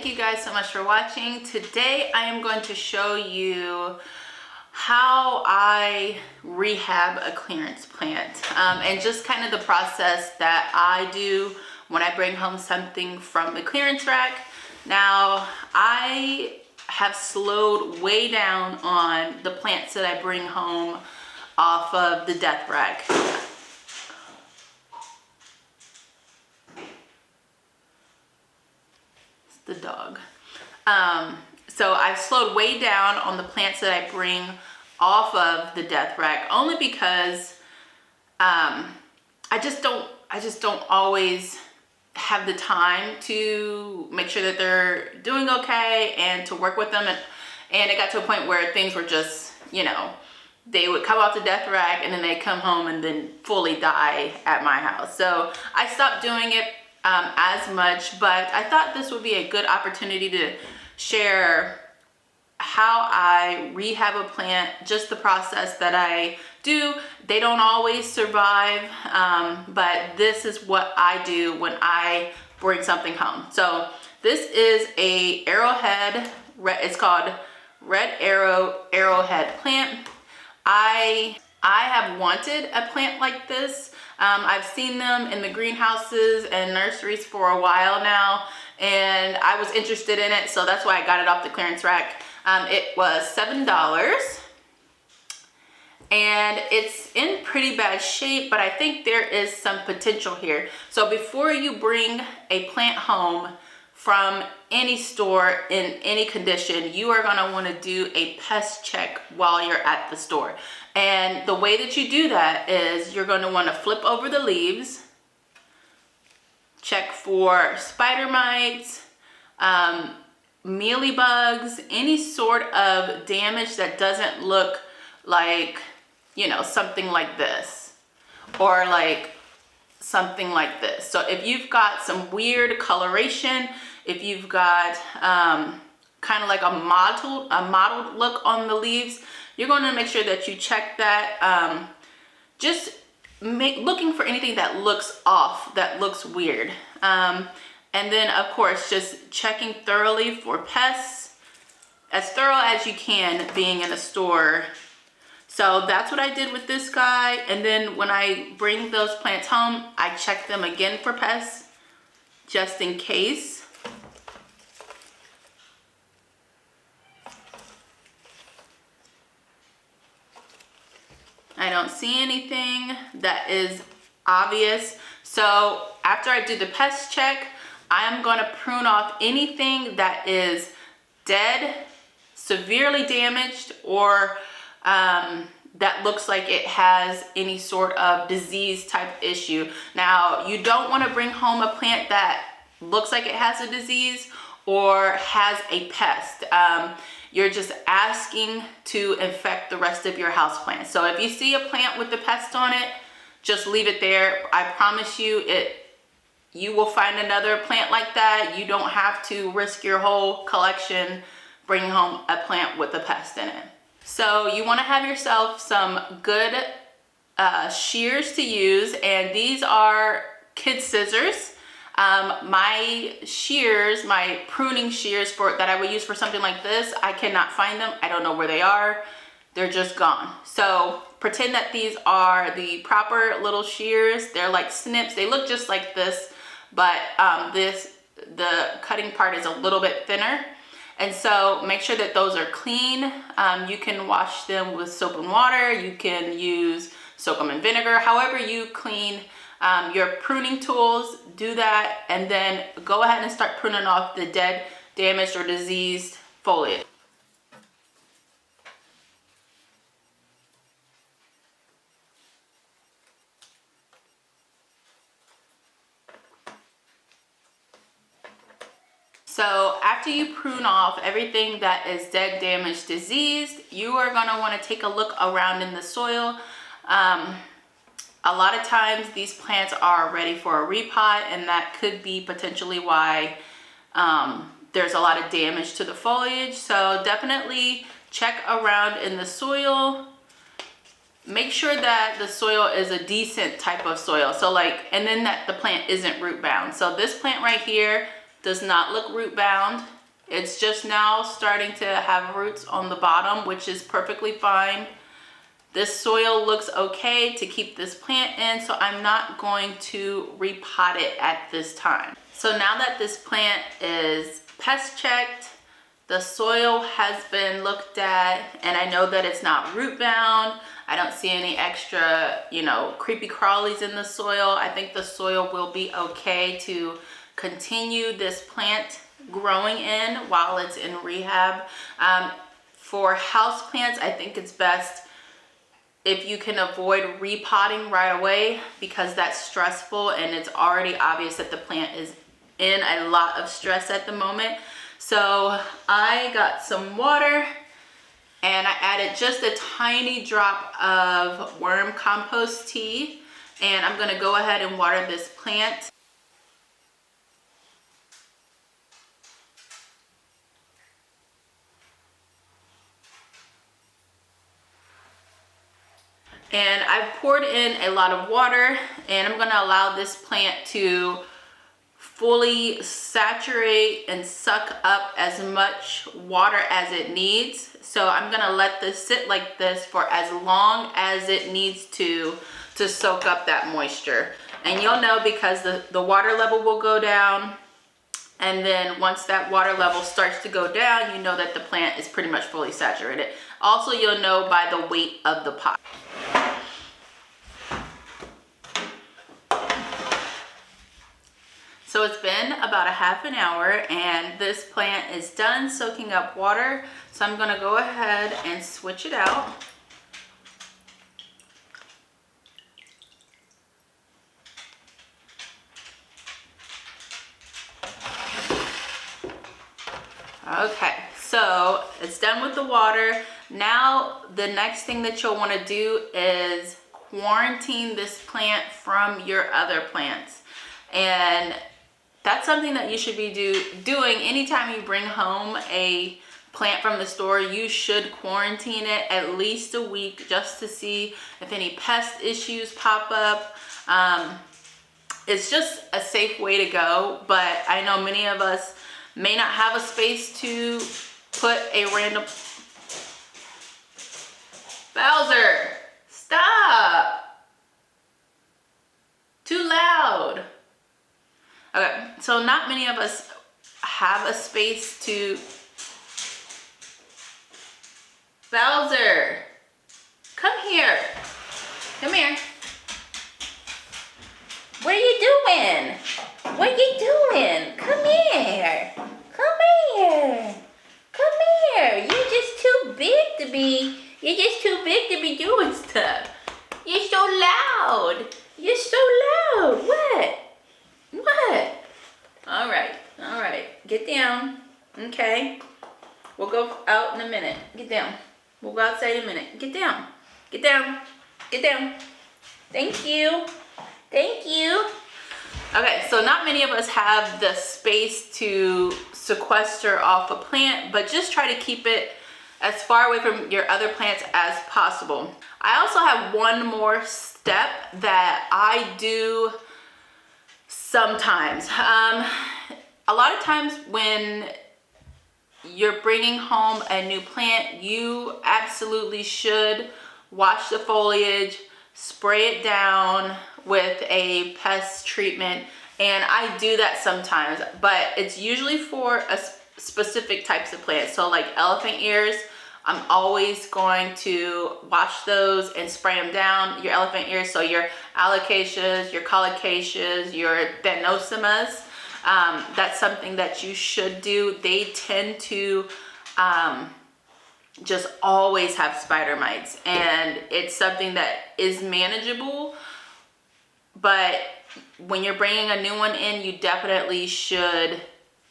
thank you guys so much for watching. Today I am going to show you how I rehab a clearance plant and just kind of the process that I do when I bring home something from the clearance rack. Now, I have slowed way down on the plants that I bring home off of the death rack. The dog. So I've slowed way down on the plants that I bring off of the death rack, only because I just don't always have the time to make sure that they're doing okay and to work with them, and it got to a point where things were just, you know, they would come off the death rack and then they come home and then fully die at my house. So I stopped doing it as much, but I thought this would be a good opportunity to share how I rehab a plant, just the process that I do. They don't always survive, but this is what I do when I bring something home. So this is a arrowhead, it's called Red Arrow arrowhead plant. I have wanted a plant like this. I've seen them in the greenhouses and nurseries for a while now, and I was interested in it, so that's why I got it off the clearance rack. It was $7, and it's in pretty bad shape, but I think there is some potential here. So before you bring a plant home from any store in any condition, you are gonna wanna do a pest check while you're at the store. And the way that you do that is you're gonna wanna flip over the leaves, check for spider mites, mealybugs, any sort of damage that doesn't look like, you know, something like this, or like something like this. So if you've got some weird coloration, if you've got kind of like a mottled look on the leaves, you're going to make sure that you check that. Just looking for anything that looks off, that looks weird. And then of course, just checking thoroughly for pests, as thorough as you can being in a store. So that's what I did with this guy. And then when I bring those plants home, I check them again for pests, just in case. I don't see anything that is obvious. So after I do the pest check, I am going to prune off anything that is dead, severely damaged, or that looks like it has any sort of disease type issue. Now, you don't want to bring home a plant that looks like it has a disease or has a pest. You're just asking to infect the rest of your house plants. So if you see a plant with the pest on it, just leave it there. I promise you, you will find another plant like that. You don't have to risk your whole collection bringing home a plant with a pest in it. So you want to have yourself some good shears to use, and these are kid scissors. My shears, my pruning shears that I would use for something like this, I cannot find them. I don't know where they are. They're just gone. So pretend that these are the proper little shears. They're like snips. They look just like this, but the cutting part is a little bit thinner. And so make sure that those are clean. You can wash them with soap and water. You can use soak them in vinegar. However you clean your pruning tools, do that, and then go ahead and start pruning off the dead, damaged, or diseased foliage. So after you prune off everything that is dead, damaged, diseased, you are gonna wanna take a look around in the soil. A lot of times these plants are ready for a repot, and that could be potentially why there's a lot of damage to the foliage. So definitely check around in the soil. Make sure that the soil is a decent type of soil. So and then that the plant isn't root bound. So this plant right here, does not look root bound. It's just now starting to have roots on the bottom, which is perfectly fine. This soil looks okay to keep this plant in, so I'm not going to repot it at this time. So now that this plant is pest checked, the soil has been looked at, and I know that it's not root bound. I don't see any extra, creepy crawlies in the soil. I think the soil will be okay to continue this plant growing in while it's in rehab. For house plants, I think it's best if you can avoid repotting right away, because that's stressful and it's already obvious that the plant is in a lot of stress at the moment. So I got some water and I added just a tiny drop of worm compost tea, and I'm gonna go ahead and water this plant. And I've poured in a lot of water, and I'm gonna allow this plant to fully saturate and suck up as much water as it needs. So I'm gonna let this sit like this for as long as it needs to soak up that moisture. And you'll know because the water level will go down, and then once that water level starts to go down, you know that the plant is pretty much fully saturated. Also, you'll know by the weight of the pot. So it's been about a half an hour and this plant is done soaking up water. So I'm gonna go ahead and switch it out. Okay, so it's done with the water. Now the next thing that you'll wanna do is quarantine this plant from your other plants. And that's something that you should be doing anytime you bring home a plant from the store. You should quarantine it at least a week just to see if any pest issues pop up. It's just a safe way to go, but I know many of us may not have a space to put a random... Bowser, stop! Too loud. Okay, so not many of us have a space to... Bowser, come here. Come here. What are you doing? What are you doing? Come here. Come here. Come here. You're just too big to be... You're just too big to be doing stuff. You're so loud. You're so loud. What? What? All right. Get down. Okay. We'll go out in a minute. Get down. We'll go outside in a minute. Get down. Get down. Get down. Thank you. Thank you. Okay, so not many of us have the space to sequester off a plant, but just try to keep it as far away from your other plants as possible. I also have one more step that I do sometimes. A lot of times when you're bringing home a new plant, you absolutely should wash the foliage, spray it down with a pest treatment, and I do that sometimes, but it's usually for a specific types of plants. So like elephant ears, I'm always going to wash those and spray them down. Your elephant ears, so your alocasias, your colocaceas, your deinosomas, that's something that you should do. They tend to just always have spider mites, and it's something that is manageable, but when you're bringing a new one in, you definitely should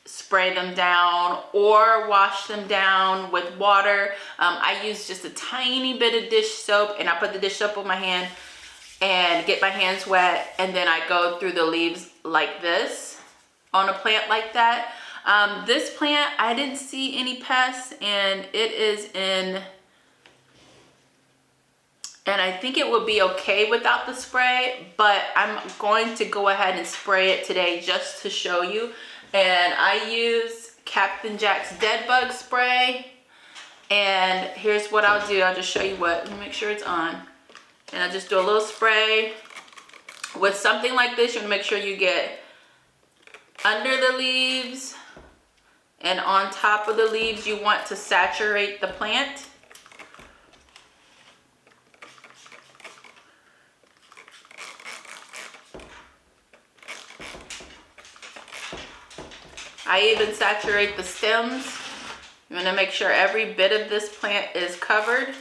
spray them down or wash them down with water. I use just a tiny bit of dish soap, and I put the dish soap on my hand and get my hands wet, and then I go through the leaves like this on a plant like that. This plant, I didn't see any pests, and it is in, and I think it would be okay without the spray, but I'm going to go ahead and spray it today just to show you And I use Captain Jack's Dead Bug Spray. And here's what I'll do. I'll just show you what, let me make sure it's on. And I'll just do a little spray. With something like this, you want to make sure you get under the leaves and on top of the leaves. You want to saturate the plant. I even saturate the stems. You want to make sure every bit of this plant is covered.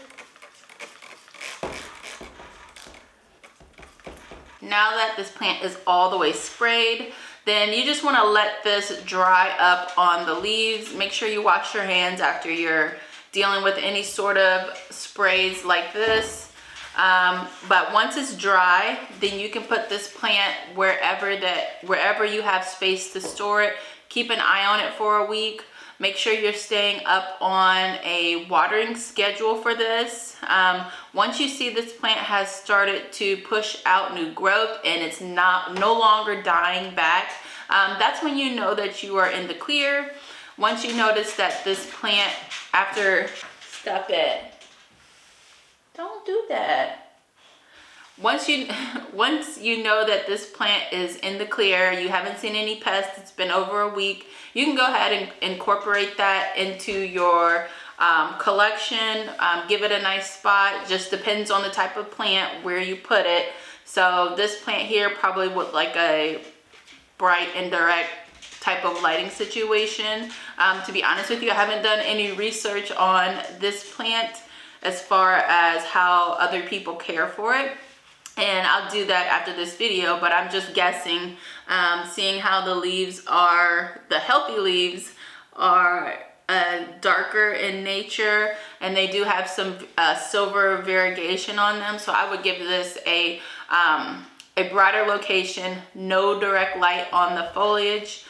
Now that this plant is all the way sprayed, then you just want to let this dry up on the leaves. Make sure you wash your hands after you're dealing with any sort of sprays like this. But once it's dry, then you can put this plant wherever you have space to store it. Keep an eye on it for a week. Make sure you're staying up on a watering schedule for this. Once you see this plant has started to push out new growth and it's no longer dying back, that's when you know that you are in the clear. Once you notice that this plant, stop it. Don't do that. Once you know that this plant is in the clear, you haven't seen any pests, it's been over a week, you can go ahead and incorporate that into your collection. Give it a nice spot. Just depends on the type of plant where you put it. So this plant here probably would like a bright and direct type of lighting situation. To be honest with you, I haven't done any research on this plant as far as how other people care for it. And I'll do that after this video, but I'm just guessing, seeing how the healthy leaves are darker in nature, and they do have some silver variegation on them. So I would give this a brighter location, no direct light on the foliage.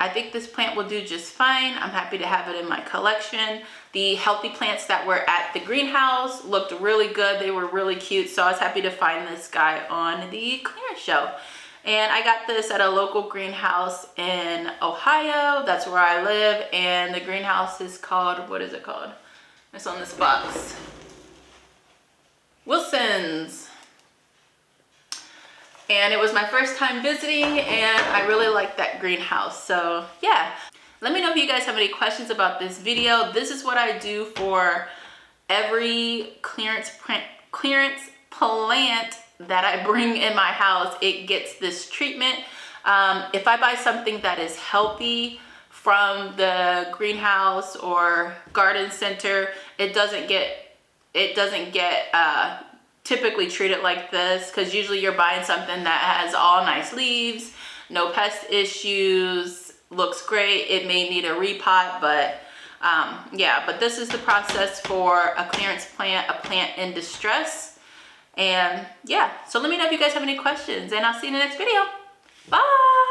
I think this plant will do just fine. I'm happy to have it in my collection. The healthy plants that were at the greenhouse looked really good. They were really cute, so I was happy to find this guy on the clearance shelf. And I got this at a local greenhouse in Ohio. That's where I live, and the greenhouse is called, what is it called? It's on this box. Wilson's. And it was my first time visiting, and I really liked that greenhouse. So yeah, let me know if you guys have any questions about this video. This is what I do for every clearance plant that I bring in my house. It gets this treatment. If I buy something that is healthy from the greenhouse or garden center, it doesn't get typically treated like this, because usually you're buying something that has all nice leaves, no pest issues, looks great. It may need a repot, but yeah, but this is the process for a clearance plant, a plant in distress. And yeah, so let me know if you guys have any questions, and I'll see you in the next video. Bye.